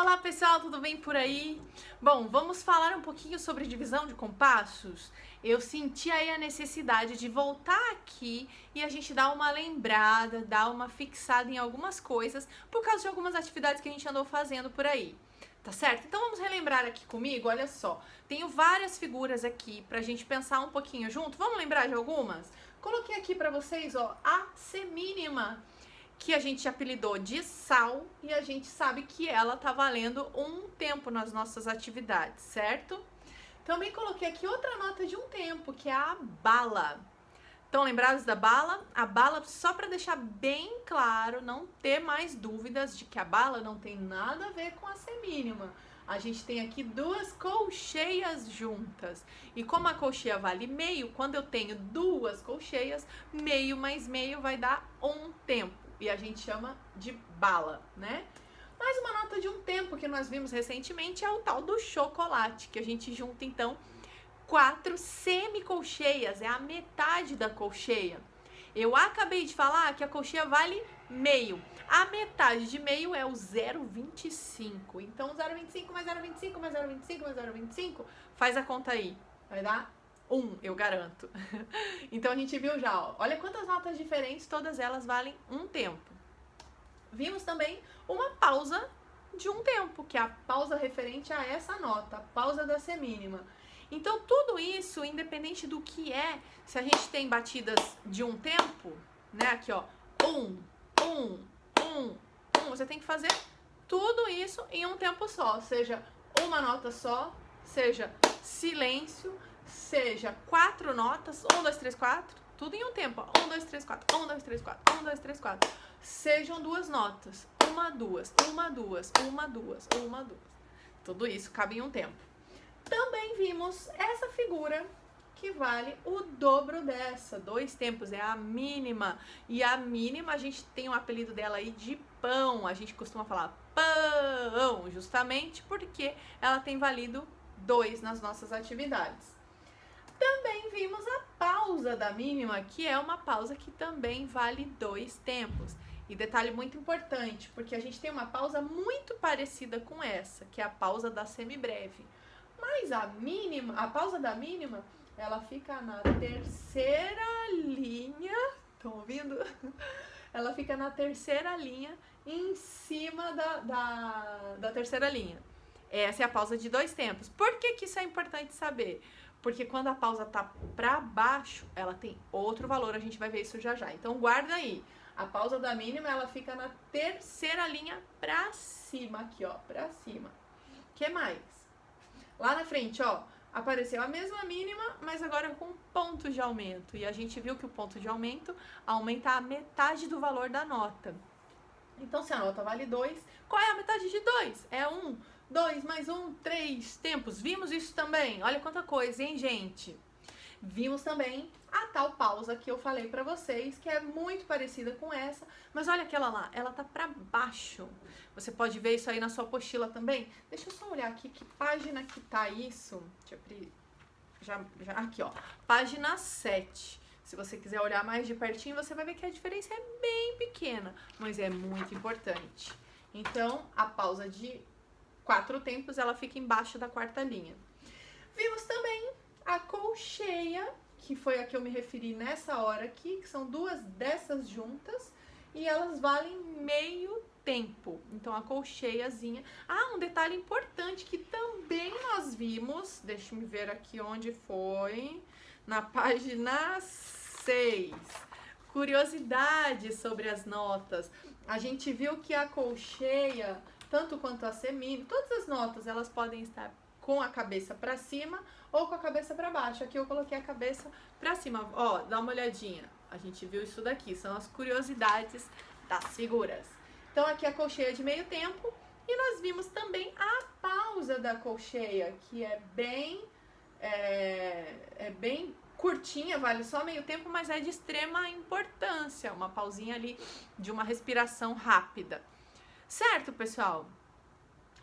Olá pessoal, tudo bem por aí? Bom, vamos falar um pouquinho sobre divisão de compassos? Eu senti aí a necessidade de voltar aqui e a gente dar uma lembrada, dar uma fixada em algumas coisas por causa de algumas atividades que a gente andou fazendo por aí. Tá certo? Então vamos relembrar aqui comigo, olha só. Tenho várias figuras aqui pra gente pensar um pouquinho junto. Vamos lembrar de algumas? Coloquei aqui pra vocês, ó, a semínima, que a gente apelidou de sal e a gente sabe que ela tá valendo um tempo nas nossas atividades, certo? Também coloquei aqui outra nota de um tempo, que é a bala. Estão lembrados da bala? A bala, só para deixar bem claro, não ter mais dúvidas de que a bala não tem nada a ver com a semínima. A gente tem aqui duas colcheias juntas. E como a colcheia vale meio, quando eu tenho duas colcheias, meio mais meio vai dar um tempo. E a gente chama de bala, né? Mais uma nota de um tempo que nós vimos recentemente é o tal do chocolate, que a gente junta então 4 semicolcheias, é a metade da colcheia. Eu acabei de falar que a colcheia vale meio. A metade de meio é o 0,25. Então 0,25 mais 0,25 mais 0,25 mais 0,25, faz a conta aí. Vai dar 1, eu garanto. Então a gente viu já, ó. Olha quantas notas diferentes, todas elas valem um tempo. Vimos também uma pausa de um tempo, que é a pausa referente a essa nota, a pausa da semínima. Então, tudo isso, independente do que é, se a gente tem batidas de um tempo, né, aqui ó, você tem que fazer tudo isso em um tempo só, seja uma nota só, seja silêncio, seja 4 notas, 1, 2, 3, 4, tudo em um tempo, ó, 1, 2, 3, 4, 1, 2, 3, 4, 1, 2, 3, 4, sejam 2 notas, 1, 2, 1, 2, 1, 2, 1, 2, tudo isso cabe em um tempo. Também vimos essa figura que vale o dobro dessa, 2 tempos, é a mínima. E a mínima a gente tem o apelido dela aí de pão, a gente costuma falar pão, justamente porque ela tem valido 2 nas nossas atividades. Também vimos a pausa da mínima, que é uma pausa que também vale 2 tempos. E detalhe muito importante, porque a gente tem uma pausa muito parecida com essa, que é a pausa da semibreve. Mas a mínima, a pausa da mínima, ela fica na terceira linha, estão ouvindo? Ela fica na terceira linha, em cima da terceira linha. Essa é a pausa de 2 tempos. Por que que isso é importante saber? Porque quando a pausa tá pra baixo, ela tem outro valor, a gente vai ver isso já já. Então guarda aí, a pausa da mínima, ela fica na terceira linha pra cima, aqui ó, pra cima. O que mais? Lá na frente, ó, apareceu a mesma mínima, mas agora com ponto de aumento. E a gente viu que o ponto de aumento aumenta a metade do valor da nota. Então, se a nota vale 2, qual é a metade de 2? É 1, 2 mais 1, 3 tempos. Vimos isso também. Olha quanta coisa, hein, gente? Vimos também a tal pausa que eu falei pra vocês, que é muito parecida com essa, mas olha aquela lá, ela tá pra baixo. Você pode ver isso aí na sua apostila também. Deixa eu só olhar aqui que página que tá isso. Deixa eu abrir. Aqui, ó. Página 7. Se você quiser olhar mais de pertinho, você vai ver que a diferença é bem pequena, mas é muito importante. Então, a pausa de 4 tempos, ela fica embaixo da quarta linha. Vimos também a colcheia, que foi a que eu me referi nessa hora aqui, que são 2 dessas juntas, e elas valem meio tempo. Então, a colcheiazinha... Ah, um detalhe importante que também nós vimos, deixa eu ver aqui onde foi, na página 6. Curiosidade sobre as notas. A gente viu que a colcheia, tanto quanto a semínima, todas as notas, elas podem estar com a cabeça para cima ou com a cabeça para baixo. Aqui eu coloquei a cabeça para cima. Ó, dá uma olhadinha. A gente viu isso daqui, são as curiosidades das figuras. Então aqui a colcheia de meio tempo e nós vimos também a pausa da colcheia, que é bem curtinha, vale só meio tempo, mas é de extrema importância, uma pausinha ali de uma respiração rápida. Certo, pessoal?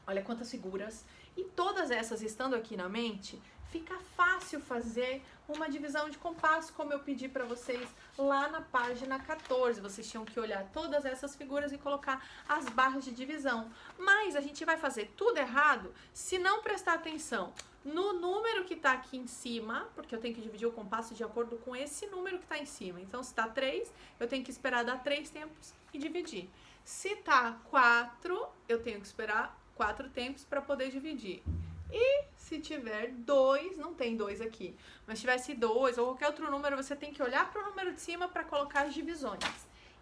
Olha quantas figuras. E todas essas estando aqui na mente, fica fácil fazer uma divisão de compasso, como eu pedi para vocês lá na página 14. Vocês tinham que olhar todas essas figuras e colocar as barras de divisão. Mas a gente vai fazer tudo errado se não prestar atenção no número que está aqui em cima, porque eu tenho que dividir o compasso de acordo com esse número que está em cima. Então, se está 3, eu tenho que esperar dar 3 tempos e dividir. Se está 4, eu tenho que esperar 4 tempos para poder dividir. E se tiver 2, não tem 2 aqui, mas tivesse 2 ou qualquer outro número, você tem que olhar para o número de cima para colocar as divisões.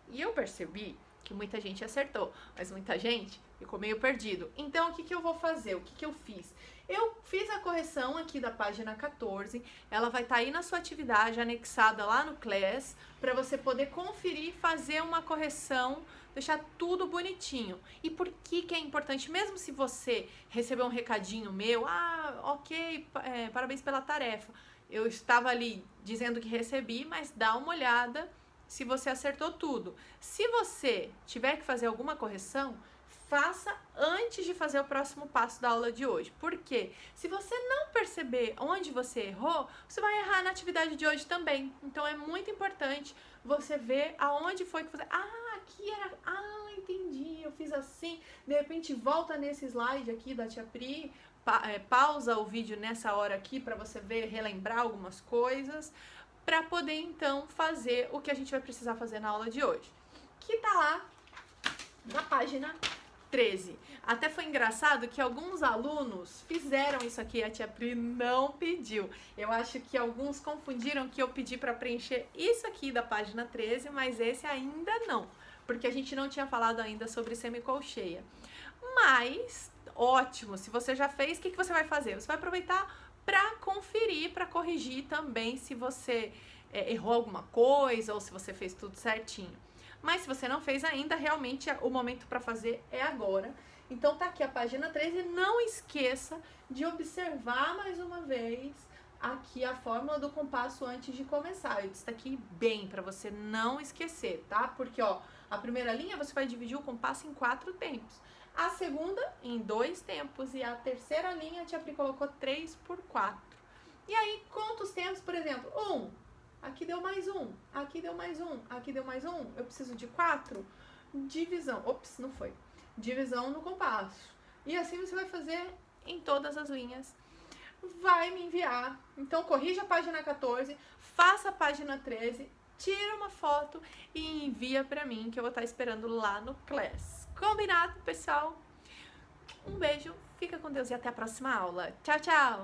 E eu percebi que muita gente acertou, mas muita gente ficou meio perdido. Então, o que eu vou fazer? O que eu fiz? Eu fiz a correção aqui da página 14, ela vai estar aí na sua atividade, anexada lá no Class, para você poder conferir e fazer uma correção, deixar tudo bonitinho. E por que é importante? Mesmo se você recebeu um recadinho meu, ok, parabéns pela tarefa. Eu estava ali dizendo que recebi, mas dá uma olhada se você acertou tudo. Se você tiver que fazer alguma correção, faça antes de fazer o próximo passo da aula de hoje. Por quê? Se você não perceber onde você errou, você vai errar na atividade de hoje também. Então é muito importante você ver aonde foi que você... aqui era... entendi, eu fiz assim. De repente volta nesse slide aqui da Tia Pri, pausa o vídeo nessa hora aqui para você ver, relembrar algumas coisas, para poder então fazer o que a gente vai precisar fazer na aula de hoje. Que tá lá na página 13. Até foi engraçado que alguns alunos fizeram isso aqui, a Tia Pri não pediu. Eu acho que alguns confundiram que eu pedi para preencher isso aqui da página 13, mas esse ainda não, porque a gente não tinha falado ainda sobre semicolcheia. Mas, ótimo, se você já fez, o que você vai fazer? Você vai aproveitar para conferir, para corrigir também se você errou alguma coisa ou se você fez tudo certinho. Mas se você não fez ainda, realmente o momento para fazer é agora. Então tá aqui a página 13, não esqueça de observar mais uma vez aqui a fórmula do compasso antes de começar. Eu destaquei bem para você não esquecer, tá? Porque ó, a primeira linha você vai dividir o compasso em 4 tempos. A segunda em 2 tempos e a terceira linha a Tia Pri colocou 3 por 4. E aí conta os tempos, por exemplo, 1, aqui deu mais 1, aqui deu mais 1, aqui deu mais 1, eu preciso de 4, divisão, ops, não foi, divisão no compasso. E assim você vai fazer em todas as linhas. Vai me enviar, então corrija a página 14, faça a página 13, tira uma foto e envia pra mim, que eu vou estar esperando lá no Class. Combinado, pessoal? Um beijo, fica com Deus e até a próxima aula. Tchau, tchau!